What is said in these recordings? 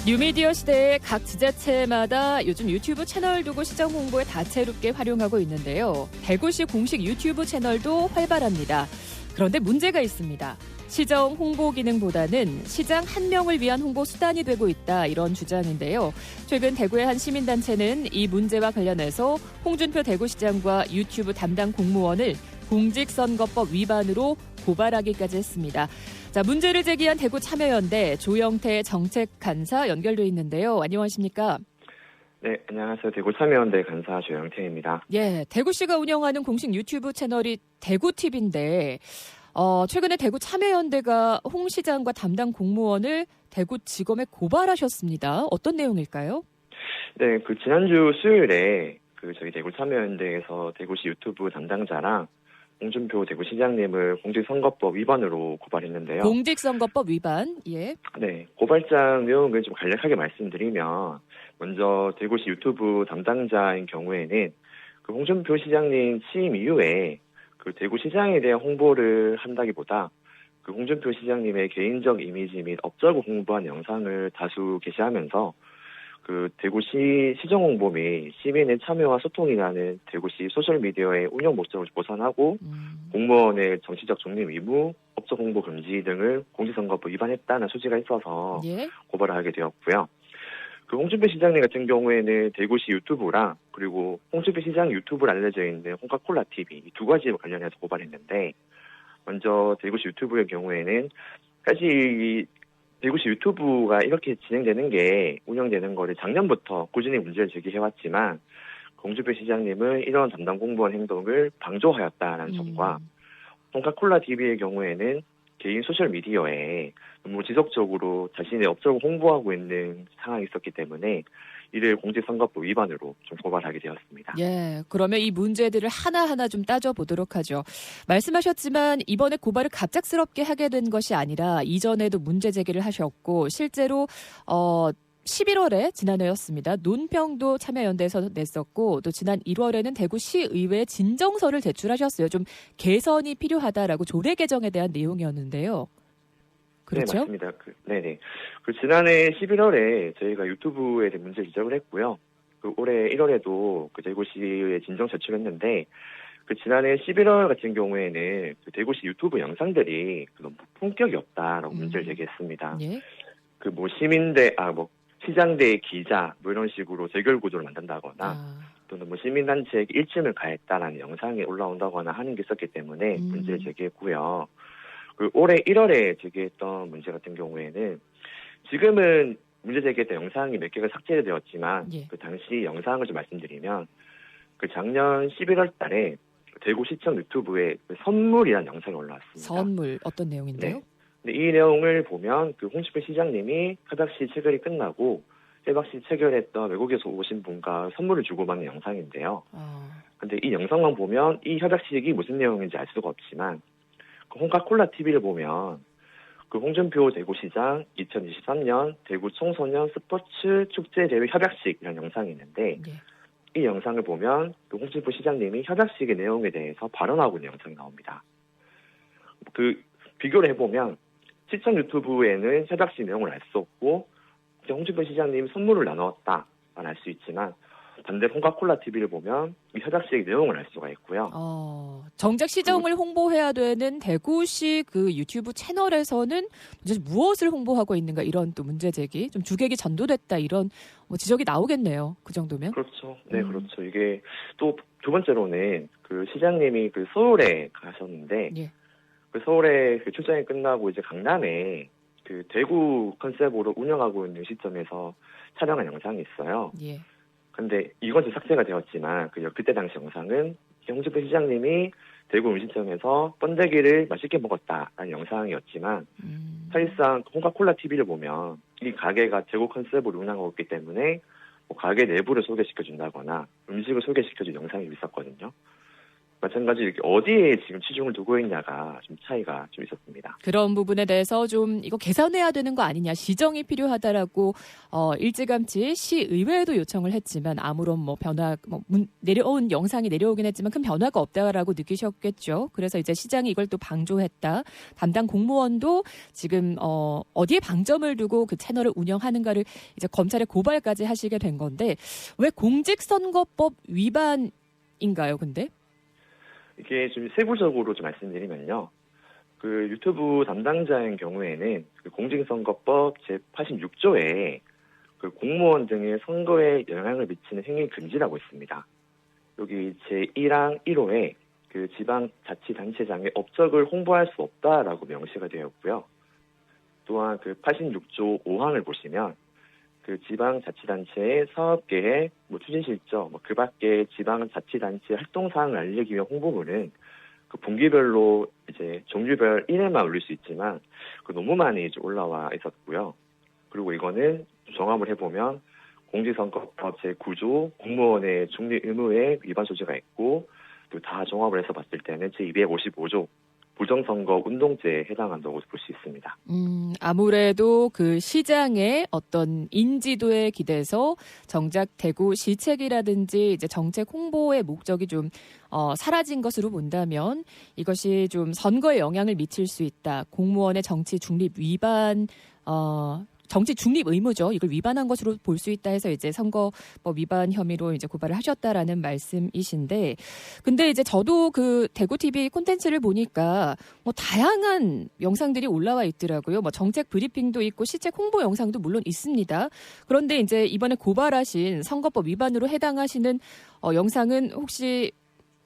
뉴미디어 시대의 각 지자체마다 요즘 유튜브 채널 두고 시장 홍보에 다채롭게 활용하고 있는데요. 대구시 공식 유튜브 채널도 활발합니다. 그런데 문제가 있습니다. 시정 홍보 기능보다는 시장 한 명을 위한 홍보 수단이 되고 있다, 이런 주장인데요. 최근 대구의 한 시민단체는 이 문제와 관련해서 홍준표 대구시장과 유튜브 담당 공무원을 공직선거법 위반으로 고발하기까지 했습니다. 자, 문제를 제기한 대구 참여연대 조영태 정책간사 연결돼 있는데요. 안녕하십니까? 네, 안녕하세요. 대구 참여연대 간사 조영태입니다. 예, 대구시가 운영하는 공식 유튜브 채널이 대구TV인데 최근에 대구 참여연대가 홍 시장과 담당 공무원을 대구지검에 고발하셨습니다. 어떤 내용일까요? 네, 지난주 수요일에 저희 대구 참여연대에서 대구시 유튜브 담당자랑 홍준표 대구시장님을 공직선거법 위반으로 고발했는데요. 공직선거법 위반, 예. 네, 고발장 내용을 좀 간략하게 말씀드리면, 먼저 대구시 유튜브 담당자인 경우에는 홍준표 시장님 취임 이후에 대구시장에 대한 홍보를 한다기보다 홍준표 시장님의 개인적 이미지 및 업적을 홍보한 영상을 다수 게시하면서 대구시 시정 홍보 및 시민의 참여와 소통이라는 대구시 소셜미디어의 운영 목적을 보선하고 공무원의 정치적 중립 의무, 업적 홍보 금지 등을 공직선거법 위반했다는 소지가 있어서 예? 고발을 하게 되었고요. 홍준표 시장님 같은 경우에는 대구시 유튜브랑 그리고 홍준표 시장 유튜브로 알려져 있는 홍카콜라 TV 이 두 가지와 관련해서 고발했는데, 먼저 대구시 유튜브의 경우에는 사실 대구시 유튜브가 이렇게 운영되는 거를 작년부터 꾸준히 문제를 제기해왔지만 홍준표 시장님은 이런 담당 공무원 행동을 방조하였다는 점과 홍카콜라 TV의 경우에는 개인 소셜미디어에 너무 지속적으로 자신의 업적을 홍보하고 있는 상황이 있었기 때문에 이를 공직선거법 위반으로 좀 고발하게 되었습니다. 예, 그러면 이 문제들을 하나하나 좀 따져보도록 하죠. 말씀하셨지만 이번에 고발을 갑작스럽게 하게 된 것이 아니라 이전에도 문제 제기를 하셨고 실제로 11월에 지난해였습니다. 논평도 참여연대에서 냈었고 또 지난 1월에는 대구시의회에 진정서를 제출하셨어요. 좀 개선이 필요하다라고 조례 개정에 대한 내용이었는데요. 그렇죠? 네, 맞습니다. 네네. 지난해 11월에 저희가 유튜브에 대한 문제 지적을 했고요. 올해 1월에도 대구시의회에 진정 제출했는데 지난해 11월 같은 경우에는 대구시 유튜브 영상들이 너무 품격이 없다라고 문제를 제기했습니다. 예? 시장대 기자 이런 식으로 재결 구조를 만든다거나 또는 시민단체에게 일침을 가했다라는 영상이 올라온다거나 하는 게 있었기 때문에 문제를 제기했고요. 올해 1월에 제기했던 문제 같은 경우에는 지금은 문제 제기했던 영상이 몇 개가 삭제되었지만 예. 당시 영상을 좀 말씀드리면 작년 11월 달에 대구시청 유튜브에 선물이라는 영상이 올라왔습니다. 선물 어떤 내용인데요? 네. 근데 이 내용을 보면 홍준표 시장님이 협약시 체결이 끝나고 협약시 체결했던 외국에서 오신 분과 선물을 주고받는 영상인데요. 근데 이 영상만 보면 이 협약식이 무슨 내용인지 알 수가 없지만 홍카콜라 TV를 보면 홍준표 대구시장 2023년 대구 청소년 스포츠 축제대회 협약식이라는 영상이 있는데 이 영상을 보면 홍준표 시장님이 협약식의 내용에 대해서 발언하고 있는 영상이 나옵니다. 비교를 해보면 시청 유튜브에는 협약식 내용을 알 수 없고 홍준표 시장님이 선물을 나눴다만 알 수 있지만 반대로 홍카콜라 TV를 보면 이 협약식 내용을 알 수가 있고요. 정작 시정을 홍보해야 되는 대구시 유튜브 채널에서는 무엇을 홍보하고 있는가, 이런 또 문제 제기, 좀 주객이 전도됐다, 이런 지적이 나오겠네요. 그 정도면. 그렇죠. 네, 그렇죠. 이게 또 두 번째로는 시장님이 서울에 가셨는데 예. 서울에 출장이 끝나고 이제 강남에 대구 컨셉으로 운영하고 있는 시점에서 촬영한 영상이 있어요. 예. 근데 이건 삭제가 되었지만 그때 당시 영상은 홍준표 시장님이 대구 음식점에서 번데기를 맛있게 먹었다라는 영상이었지만 사실상 홍카콜라 TV를 보면 이 가게가 대구 컨셉으로 운영하고 있기 때문에 가게 내부를 소개시켜준다거나 음식을 소개시켜준 영상이 있었거든요. 마찬가지로 이렇게 어디에 지금 치중을 두고 있냐가 좀 차이가 좀 있었습니다. 그런 부분에 대해서 좀 이거 개선해야 되는 거 아니냐, 시정이 필요하다라고 일찌감치 시의회에도 요청을 했지만 아무런 뭐 변화, 내려온 영상이 내려오긴 했지만 큰 변화가 없다라고 느끼셨겠죠. 그래서 이제 시장이 이걸 또 방조했다. 담당 공무원도 지금 어디에 방점을 두고 그 채널을 운영하는가를 이제 검찰에 고발까지 하시게 된 건데 왜 공직선거법 위반인가요? 근데? 이게 좀 세부적으로 좀 말씀드리면요. 그 유튜브 담당자인 경우에는 그 공직선거법 제86조에 그 공무원 등의 선거에 영향을 미치는 행위 금지라고 있습니다. 여기 제1항 1호에 그 지방자치단체장의 업적을 홍보할 수 없다라고 명시가 되어 있고요. 또한 그 86조 5항을 보시면 그 지방자치단체의 사업계획, 추진실적, 그 밖에 지방자치단체 활동사항을 알리기 위한 홍보물은 그 분기별로 이제 종류별 1회만 올릴 수 있지만 그 너무 많이 이제 올라와 있었고요. 그리고 이거는 종합을 해보면 공직선거법 제9조 공무원의 중립 의무에 위반 소지가 있고 또 다 종합을 해서 봤을 때는 제255조 부정선거 운동죄에 해당한다고 볼 수 있습니다. 아무래도 그 시장의 어떤 인지도에 기대서 정작 대구 시책이라든지 이제 정책 홍보의 목적이 좀 사라진 것으로 본다면 이것이 좀 선거에 영향을 미칠 수 있다. 공무원의 정치 중립 위반, 정치 중립 의무죠. 이걸 위반한 것으로 볼 수 있다 해서 이제 선거법 위반 혐의로 이제 고발을 하셨다라는 말씀이신데, 근데 이제 저도 그 대구 TV 콘텐츠를 보니까 다양한 영상들이 올라와 있더라고요. 정책 브리핑도 있고 시책 홍보 영상도 물론 있습니다. 그런데 이제 이번에 고발하신 선거법 위반으로 해당하시는 영상은 혹시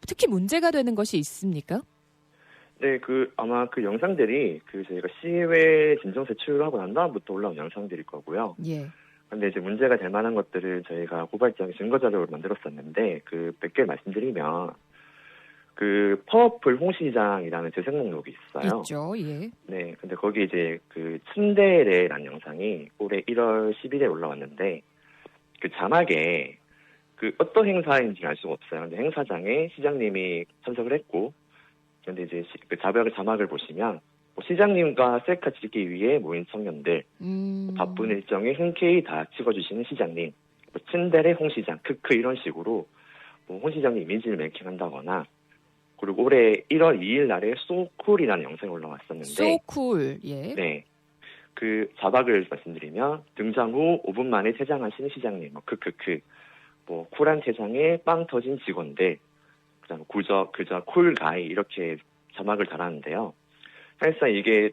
특히 문제가 되는 것이 있습니까? 네, 아마 그 영상들이 저희가 시의회 진정 제출하고 난 다음부터 올라온 영상들일 거고요. 예. 근데 이제 문제가 될 만한 것들을 저희가 고발장 증거자료를 만들었었는데, 몇 개를 말씀드리면, 퍼플 홍시장이라는 재생 목록이 있어요. 있죠, 예. 네, 근데 거기 이제 츤데레라는 영상이 올해 1월 10일에 올라왔는데, 자막에 어떤 행사인지 알 수가 없어요. 근데 행사장에 시장님이 참석을 했고, 근데 이제 자막을 보시면 시장님과 셀카 찍기 위해 모인 청년들, 바쁜 일정에 흔쾌히 다 찍어주시는 시장님, 츤데레 홍시장, 크크 이런 식으로 홍 시장님 이미지를 메이킹한다거나, 그리고 올해 1월 2일 날에 소쿨이라는 영상이 올라왔었는데, 소쿨, 예. 네, 그 자막을 말씀드리면 등장 후 5분 만에 퇴장하시는 시장님, 크크크, 쿨한 퇴장에 빵 터진 직원들. 그다음 그저 쿨가이 이렇게 자막을 달았는데요. 사실상 이게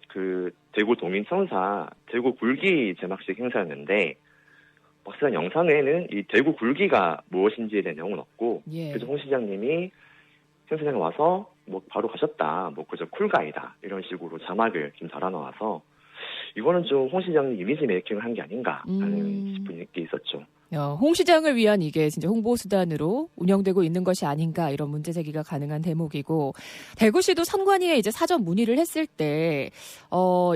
대구 도민청사 대구 굴기 제막식 행사였는데 막상 영상에는 이 대구 굴기가 무엇인지에 대한 내용은 없고, 예. 그래서 홍 시장님이 행사장에 와서 바로 가셨다, 그저 쿨가이다 이런 식으로 자막을 좀 달아놓아서 이거는 좀 홍 시장님 이미지 메이킹을 한 게 아닌가라는 싶은 게 있었죠. 홍 시장을 위한 이게 진짜 홍보 수단으로 운영되고 있는 것이 아닌가, 이런 문제 제기가 가능한 대목이고, 대구시도 선관위에 이제 사전 문의를 했을 때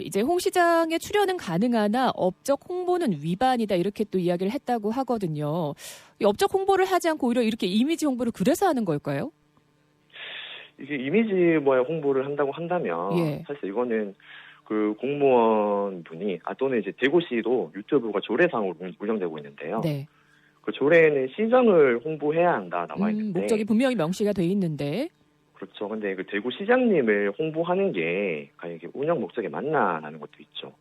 이제 홍 시장의 출연은 가능하나 업적 홍보는 위반이다, 이렇게 또 이야기를 했다고 하거든요. 이 업적 홍보를 하지 않고 오히려 이렇게 이미지 홍보를 그래서 하는 걸까요? 이게 이미지 홍보를 한다고 한다면, 예. 사실 이거는 공무원 분이, 또는 이제 대구시도 유튜브가 조례상으로 운영되고 있는데요. 네. 그 조례에는 시정을 홍보해야 한다 나와 있는데, 목적이 분명히 명시가 돼 있는데. 그렇죠. 근데 대구 시장님을 홍보하는 게 과연 이게 운영 목적에 맞나라는 것도 있죠.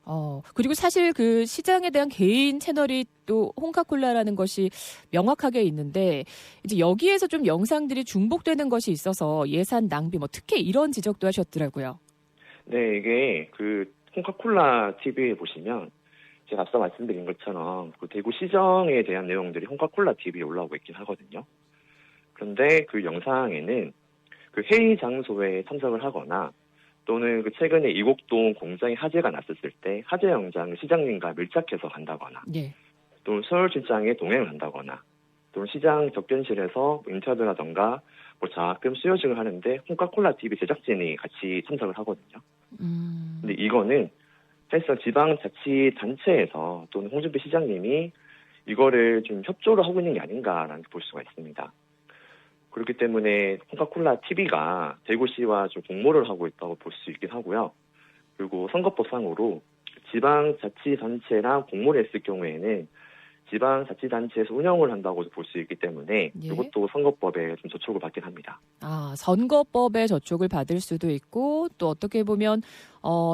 그리고 사실 그 시장에 대한 개인 채널이 또 홍카콜라라는 것이 명확하게 있는데, 이제 여기에서 좀 영상들이 중복되는 것이 있어서 예산 낭비, 특히 이런 지적도 하셨더라고요. 네, 이게 홍카콜라 TV에 보시면 제가 앞서 말씀드린 것처럼 대구 시정에 대한 내용들이 홍카콜라 TV에 올라오고 있긴 하거든요. 그런데 그 영상에는 회의 장소에 참석을 하거나, 또는 최근에 이곡동 공장에 화재가 났었을 때 화재 현장을 시장님과 밀착해서 간다거나, 예. 또는 서울 출장에 동행을 한다거나, 또는 시장 접견실에서 인터뷰라던가 장학금 수여식을 하는데 홍카콜라 TV 제작진이 같이 참석을 하거든요. 근데 이거는 사실상 지방자치단체에서 또는 홍준표 시장님이 이거를 좀 협조를 하고 있는 게 아닌가라는 볼 수가 있습니다. 그렇기 때문에 홍카콜라 TV가 대구시와 좀 공모를 하고 있다고 볼 수 있긴 하고요. 그리고 선거법상으로 지방자치단체랑 공모를 했을 경우에는 지방자치단체에서 운영을 한다고 볼 수 있기 때문에 예. 이것도 선거법에 좀 저촉을 받긴 합니다. 선거법에 저촉을 받을 수도 있고 또 어떻게 보면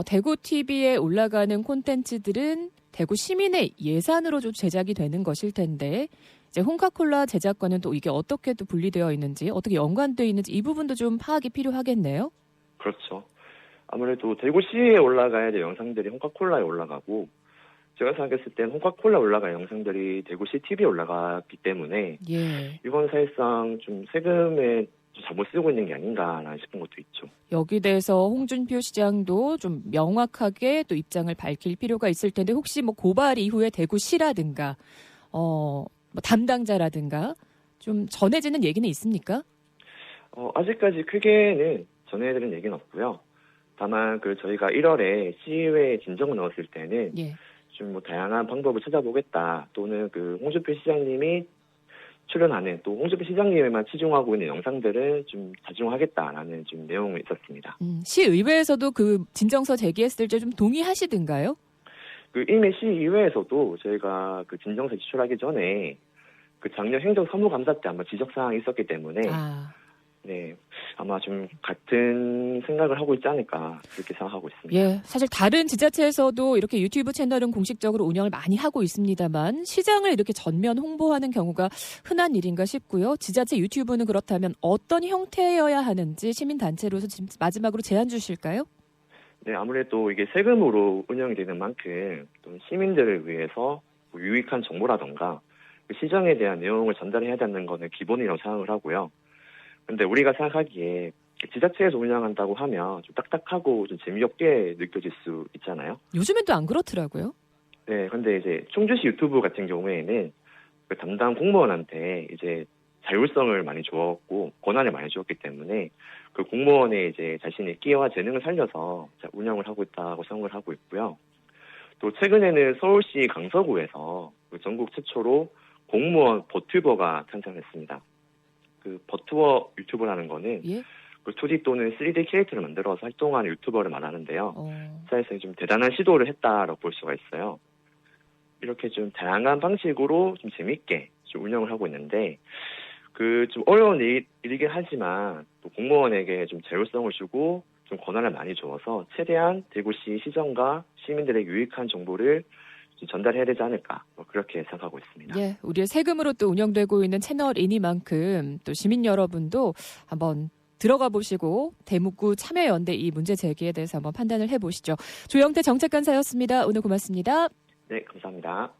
대구 TV에 올라가는 콘텐츠들은 대구 시민의 예산으로 좀 제작이 되는 것일 텐데 이제 홍카콜라 제작과는 또 이게 어떻게 또 분리되어 있는지 어떻게 연관되어 있는지 이 부분도 좀 파악이 필요하겠네요. 그렇죠. 아무래도 대구시에 올라가야 될 영상들이 홍카콜라에 올라가고 제가 생각했을 땐 홍카콜라 올라갈 영상들이 대구시 TV에 올라갔기 때문에 예. 이건 사실상 좀 세금에 잘못 쓰고 있는 게 아닌가라는 싶은 것도 있죠. 여기 대해서 홍준표 시장도 좀 명확하게 또 입장을 밝힐 필요가 있을 텐데 혹시 뭐 고발 이후에 대구시라든가 뭐 담당자라든가 좀 전해지는 얘기는 있습니까? 아직까지 크게는 전해드린 얘기는 없고요. 다만 저희가 1월에 시의회에 진정을 넣었을 때는 예. 좀 뭐 다양한 방법을 찾아보겠다 또는 홍준표 시장님이 출연하는 또 홍준표 시장님에만 치중하고 있는 영상들은 좀 자중하겠다라는 좀 내용이 있었습니다. 시의회에서도 그 진정서 제기했을 때 좀 동의하시던가요? 이미 시의회에서도 저희가 진정서 제출하기 전에 작년 행정사무감사 때 아마 지적사항이 있었기 때문에 네, 아마 좀 같은 생각을 하고 있지 않을까 그렇게 생각하고 있습니다. 예, 사실 다른 지자체에서도 이렇게 유튜브 채널은 공식적으로 운영을 많이 하고 있습니다만 시장을 이렇게 전면 홍보하는 경우가 흔한 일인가 싶고요. 지자체 유튜브는 그렇다면 어떤 형태여야 하는지 시민단체로서 지금 마지막으로 제안 주실까요? 네, 아무래도 이게 세금으로 운영이 되는 만큼 또 시민들을 위해서 유익한 정보라던가 시장에 대한 내용을 전달해야 되는 거는 기본이라고 생각을 하고요. 근데 우리가 생각하기에 지자체에서 운영한다고 하면 좀 딱딱하고 좀 재미없게 느껴질 수 있잖아요. 요즘엔 또 안 그렇더라고요. 네, 근데 이제 충주시 유튜브 같은 경우에는 담당 공무원한테 이제 자율성을 많이 주었고 권한을 많이 주었기 때문에 공무원의 이제 자신의 끼와 재능을 살려서 운영을 하고 있다고 생각을 하고 있고요. 또 최근에는 서울시 강서구에서 전국 최초로 공무원 버튜버가 탄생했습니다. 버튜버 유튜버라는 거는 예? 2D 또는 3D 캐릭터를 만들어서 활동하는 유튜버를 말하는데요. 사실상 좀 대단한 시도를 했다라고 볼 수가 있어요. 이렇게 좀 다양한 방식으로 좀 재밌게 좀 운영을 하고 있는데 좀 어려운 일이긴 하지만 또 공무원에게 좀 자율성을 주고 좀 권한을 많이 주어서 최대한 대구시 시정과 시민들에게 유익한 정보를 전달해야 되지 않을까 그렇게 생각하고 있습니다. 예, 우리의 세금으로 또 운영되고 있는 채널이니만큼 또 시민 여러분도 한번 들어가 보시고 대문구 참여연대 이 문제 제기에 대해서 한번 판단을 해보시죠. 조영태 정책관사였습니다. 오늘 고맙습니다. 네, 감사합니다.